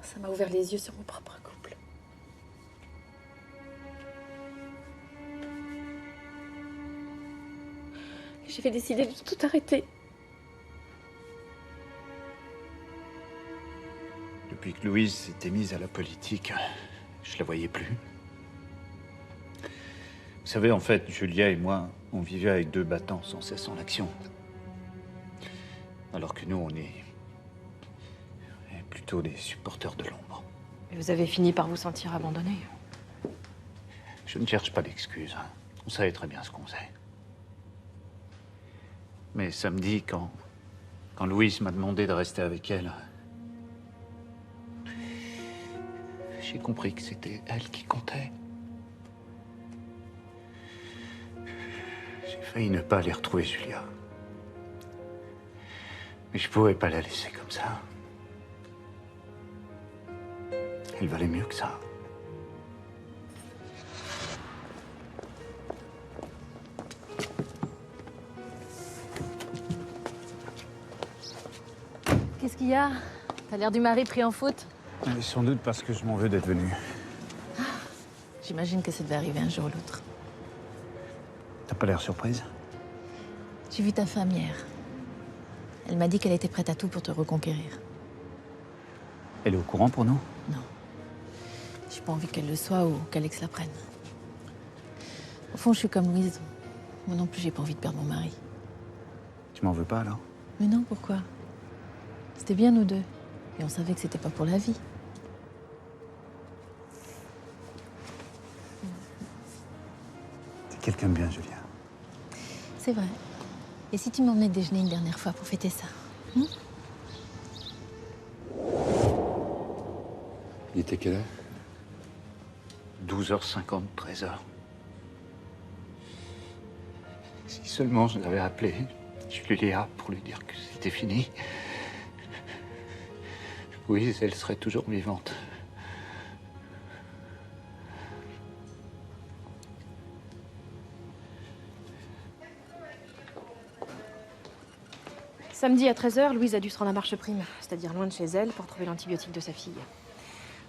ça m'a ouvert les yeux sur mon propre couple. J'avais décidé de tout arrêter. Depuis que Louise s'était mise à la politique, je la voyais plus. Vous savez, en fait, Julia et moi, on vivait avec deux battants sans cesse en action. Alors que nous, on est plutôt des supporters de l'ombre. Et vous avez fini par vous sentir abandonné. Je ne cherche pas d'excuses. On savait très bien ce qu'on faisait. Mais samedi, quand Louise m'a demandé de rester avec elle, j'ai compris que c'était elle qui comptait. J'ai failli ne pas aller retrouver Julia. Mais je pouvais pas la laisser comme ça. Elle valait mieux que ça. Qu'est-ce qu'il y a? T'as l'air du mari pris en faute. Sans doute parce que je m'en veux d'être venu. J'imagine que ça devait arriver un jour ou l'autre. T'as pas l'air surprise? J'ai vu ta femme hier. Elle m'a dit qu'elle était prête à tout pour te reconquérir. Elle est au courant pour nous? Non. J'ai pas envie qu'elle le soit ou qu'Alex la prenne. Au fond, je suis comme Louise. Moi non plus, j'ai pas envie de perdre mon mari. Tu m'en veux pas alors? Mais non, pourquoi? C'était bien nous deux. Et on savait que c'était pas pour la vie. T'es quelqu'un de bien, Julia. C'est vrai. Et si tu m'emmenais déjeuner une dernière fois pour fêter ça? Il était quelle heure? 12h50, 13h. Si seulement je l'avais appelé, Julia, pour lui dire que c'était fini. Oui, elle serait toujours vivante. Samedi à 13h, Louise a dû se rendre à Marcheprime, c'est-à-dire loin de chez elle, pour trouver l'antibiotique de sa fille.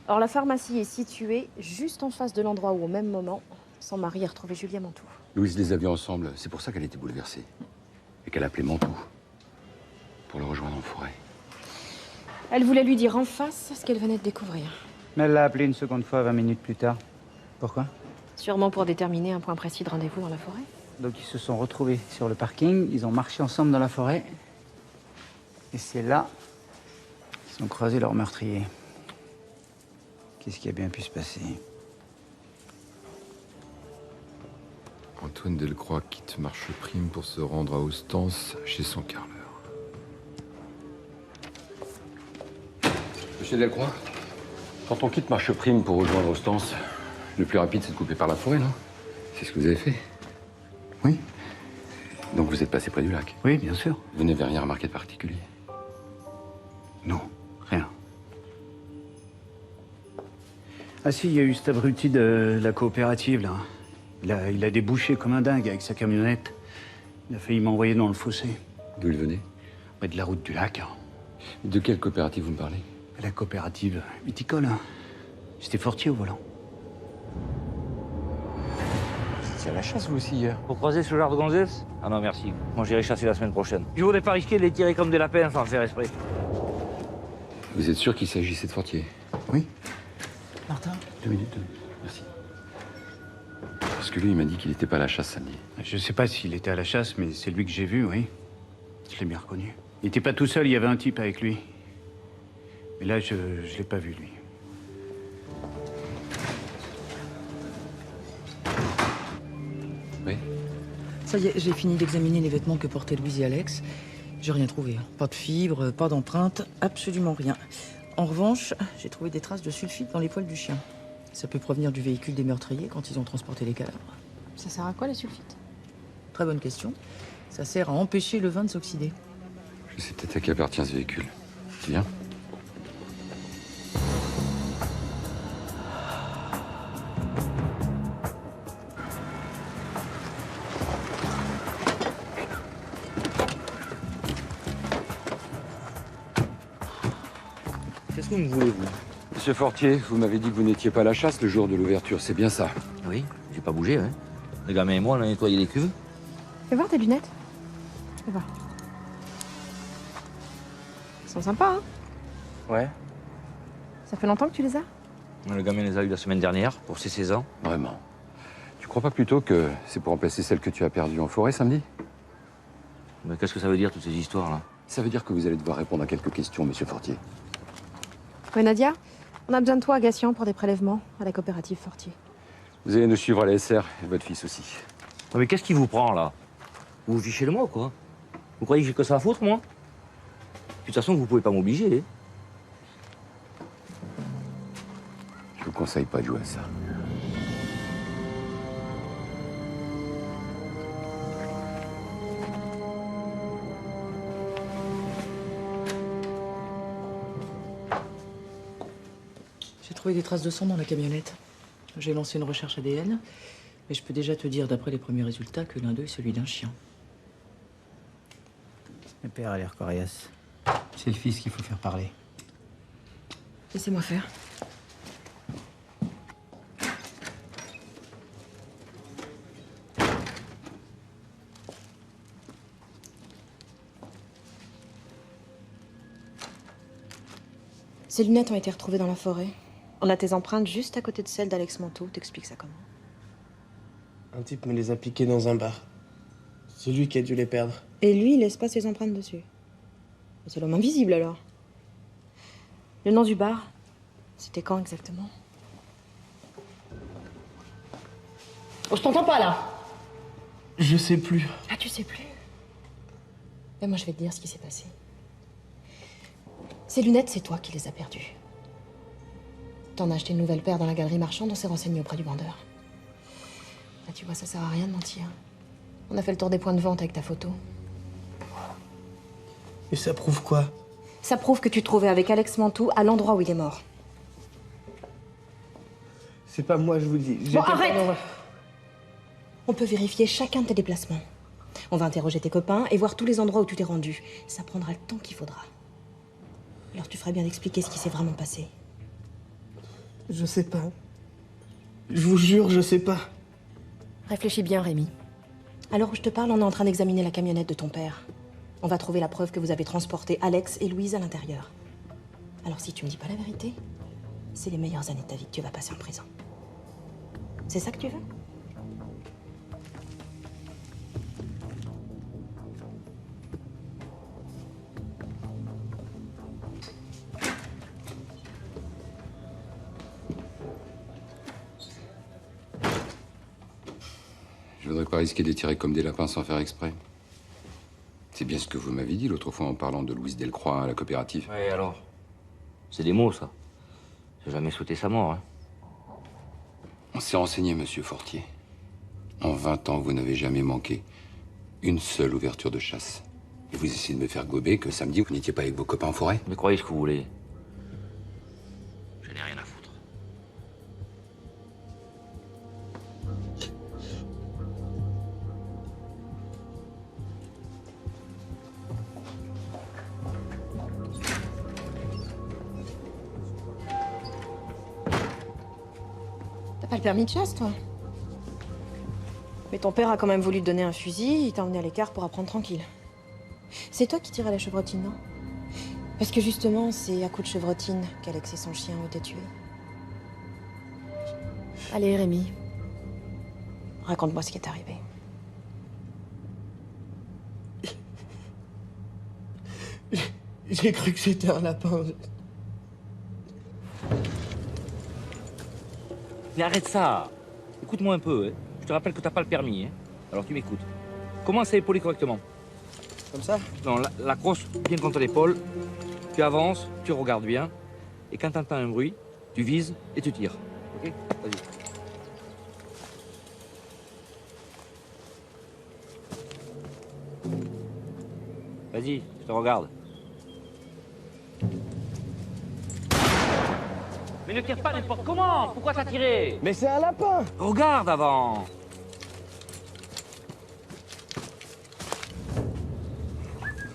Or, la pharmacie est située juste en face de l'endroit où, au même moment, son mari a retrouvé Julia Mantoux. Louise les a vus ensemble. C'est pour ça qu'elle était bouleversée. Et qu'elle a appelé Mantoux. Pour le rejoindre en forêt. Elle voulait lui dire en face ce qu'elle venait de découvrir. Mais elle l'a appelé une seconde fois 20 minutes plus tard. Pourquoi? Sûrement pour déterminer un point précis de rendez-vous dans la forêt. Donc ils se sont retrouvés sur le parking, ils ont marché ensemble dans la forêt. Et c'est là qu'ils ont croisé leur meurtrier. Qu'est-ce qui a bien pu se passer? Antoine Delcroix quitte Marcheprime pour se rendre à Ostens chez son carleur. Monsieur Delcroix, quand on quitte Marcheprime pour rejoindre Ostens, le plus rapide c'est de couper par la forêt, non? C'est ce que vous avez fait? Oui. Donc vous êtes passé près du lac? Oui, bien sûr. Vous n'avez rien remarqué de particulier? Non, rien. Ah si, il y a eu cet abruti de la coopérative, là. Il a débouché comme un dingue avec sa camionnette. Il a failli m'envoyer dans le fossé. D'où il venait? De la route du lac. De quelle coopérative vous me parlez? La coopérative viticole. C'était Fortier au volant. C'est à la chasse, vous aussi, hier. Pour croiser ce genre de gonzesse? Ah non, merci. Moi, j'irai chasser la semaine prochaine. Je voudrais pas risquer de les tirer comme des lapins sans faire esprit. Vous êtes sûr qu'il s'agissait de Fortier? Oui. Martin? 2 minutes. Merci. Parce que lui, il m'a dit qu'il n'était pas à la chasse samedi. Je sais pas s'il était à la chasse, mais c'est lui que j'ai vu, oui. Je l'ai bien reconnu. Il était pas tout seul, il y avait un type avec lui. Mais là, je l'ai pas vu, lui. Oui? Ça y est, j'ai fini d'examiner les vêtements que portaient Louise et Alex. J'ai rien trouvé. Pas de fibres, pas d'empreintes, absolument rien. En revanche, j'ai trouvé des traces de sulfite dans les poils du chien. Ça peut provenir du véhicule des meurtriers quand ils ont transporté les cadavres. Ça sert à quoi, le sulfite? Très bonne question. Ça sert à empêcher le vin de s'oxyder. Je sais peut-être à qui appartient ce véhicule. Viens. Qu'est-ce que vous voulez, vous? Monsieur Fortier, vous m'avez dit que vous n'étiez pas à la chasse le jour de l'ouverture, c'est bien ça? Oui, j'ai pas bougé, hein. Les gamins et moi, on a nettoyé les cuves. Fais voir tes lunettes. Fais voir. Elles sont sympas, hein? Ouais. Ça fait longtemps que tu les as? Le gamin les a eu la semaine dernière, pour ses 16 ans. Vraiment? Tu crois pas plutôt que c'est pour remplacer celle que tu as perdue en forêt samedi? Mais qu'est-ce que ça veut dire, toutes ces histoires-là? Ça veut dire que vous allez devoir répondre à quelques questions, monsieur Fortier. Ouais, Nadia, on a besoin de toi à Gatian pour des prélèvements à la coopérative Fortier. Vous allez nous suivre à la SR, et votre fils aussi. Oh, mais qu'est-ce qui vous prend, là? Vous vous fichez de moi, quoi? Vous croyez que j'ai que ça à foutre, moi? De toute façon, vous pouvez pas m'obliger, hein. Je vous conseille pas de jouer à ça. J'ai trouvé des traces de sang dans la camionnette. J'ai lancé une recherche ADN, mais je peux déjà te dire, d'après les premiers résultats, que l'un d'eux est celui d'un chien. Le père a l'air coriace. C'est le fils qu'il faut faire parler. Laissez-moi faire. Ces lunettes ont été retrouvées dans la forêt. On a tes empreintes juste à côté de celles d'Alex Manteau. T'expliques ça comment? Un type me les a piquées dans un bar. C'est lui qui a dû les perdre. Et lui, il laisse pas ses empreintes dessus. C'est l'homme invisible, alors. Le nom du bar, c'était quand exactement? Oh, je t'entends pas, là. Je sais plus. Ah, tu sais plus? Ben, moi, je vais te dire ce qui s'est passé. Ces lunettes, c'est toi qui les as perdues. T'en as acheté une nouvelle paire dans la galerie marchande, on s'est renseigné auprès du vendeur. Là, tu vois, ça sert à rien de mentir. On a fait le tour des points de vente avec ta photo. Et ça prouve quoi? Ça prouve que tu te trouvais avec Alex Manteau à l'endroit où il est mort. C'est pas moi, je vous le dis. Bon, J'étais pas arrête! dans la- On peut vérifier chacun de tes déplacements. On va interroger tes copains et voir tous les endroits où tu t'es rendu. Ça prendra le temps qu'il faudra. Alors tu ferais bien d'expliquer ce qui s'est vraiment passé. Je sais pas. Je vous jure, je sais pas. Réfléchis bien, Rémi. À l'heure où je te parle, on est en train d'examiner la camionnette de ton père. On va trouver la preuve que vous avez transporté Alex et Louise à l'intérieur. Alors si tu me dis pas la vérité, c'est les meilleures années de ta vie que tu vas passer en prison. C'est ça que tu veux? Je voudrais pas risquer de tirer comme des lapins sans faire exprès. C'est bien ce que vous m'avez dit l'autre fois en parlant de Louise Delcroix à la coopérative. Ouais, alors? C'est des mots, ça. J'ai jamais souhaité sa mort, hein. On s'est renseigné, monsieur Fortier. En 20 ans, vous n'avez jamais manqué une seule ouverture de chasse. Et vous essayez de me faire gober que samedi, vous n'étiez pas avec vos copains en forêt? Mais croyez ce que vous voulez. Je n'ai rien à foutre. T'as pas le permis de chasse, toi? Mais ton père a quand même voulu te donner un fusil, il t'a emmené à l'écart pour apprendre tranquille. C'est toi qui tires à la chevrotine, non? Parce que justement, c'est à coup de chevrotine qu'Alex et son chien ont été tués. Allez, Rémi. Raconte-moi ce qui est arrivé. J'ai cru que c'était un lapin. Mais arrête ça. Écoute-moi un peu, hein. Je te rappelle que t'as pas le permis, hein. Alors tu m'écoutes. Commence à épauler correctement. Comme ça? Non, la crosse bien contre l'épaule. Tu avances, tu regardes bien. Et quand t'entends un bruit, tu vises et tu tires. Ok? Vas-y. Vas-y, je te regarde. Mais ne tire pas n'importe comment. Pourquoi t'as tiré? Mais c'est un lapin! Regarde avant.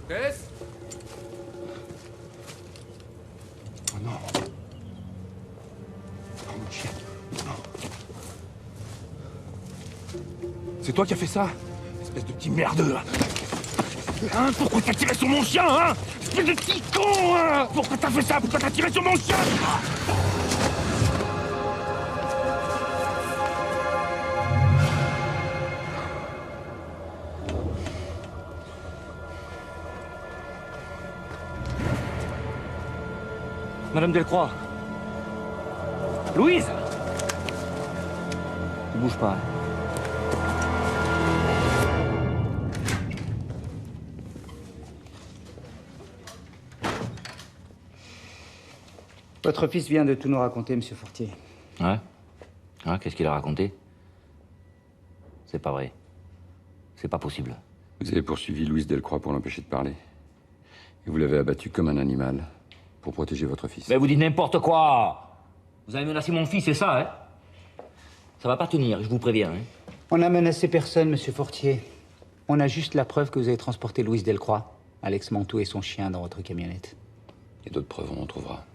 Tess? Oh non. Oh mon chien. Non. C'est toi qui as fait ça? Espèce de petit merdeux, là. Hein? Pourquoi t'as tiré sur mon chien, hein? Espèce de petit con, hein? Pourquoi t'as fait ça? Pourquoi t'as tiré sur mon chien? Madame Delcroix. Louise! Tu bouges pas. Votre fils vient de tout nous raconter, monsieur Fortier. Ouais? Hein, qu'est-ce qu'il a raconté? C'est pas vrai. C'est pas possible. Vous avez poursuivi Louise Delcroix pour l'empêcher de parler. Et vous l'avez abattu comme un animal pour protéger votre fils. Mais vous dites n'importe quoi! Vous avez menacé mon fils, c'est ça, hein? Ça va pas tenir, je vous préviens, hein? On n'a menacé personne, monsieur Fortier. On a juste la preuve que vous avez transporté Louise Delcroix. Alex Mantoux et son chien dans votre camionnette. Et d'autres preuves, on en trouvera.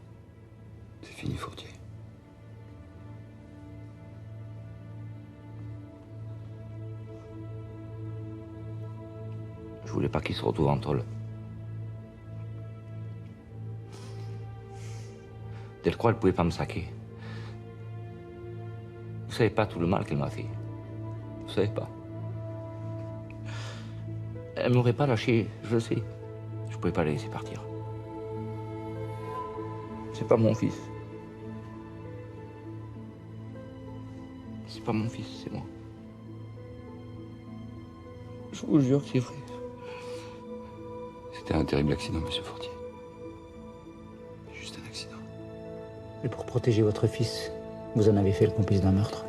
C'est fini, Fortier. Je voulais pas qu'ils se retrouvent entre eux. Delcroix, elle pouvait pas me saquer. Vous savez pas tout le mal qu'elle m'a fait. Vous savez pas. Elle m'aurait pas lâché, je le sais. Je pouvais pas la laisser partir. C'est pas mon fils. C'est pas mon fils, c'est moi. Je vous jure que c'est vrai. C'était un terrible accident, monsieur Fortier. Juste un accident. Et pour protéger votre fils, vous en avez fait le complice d'un meurtre.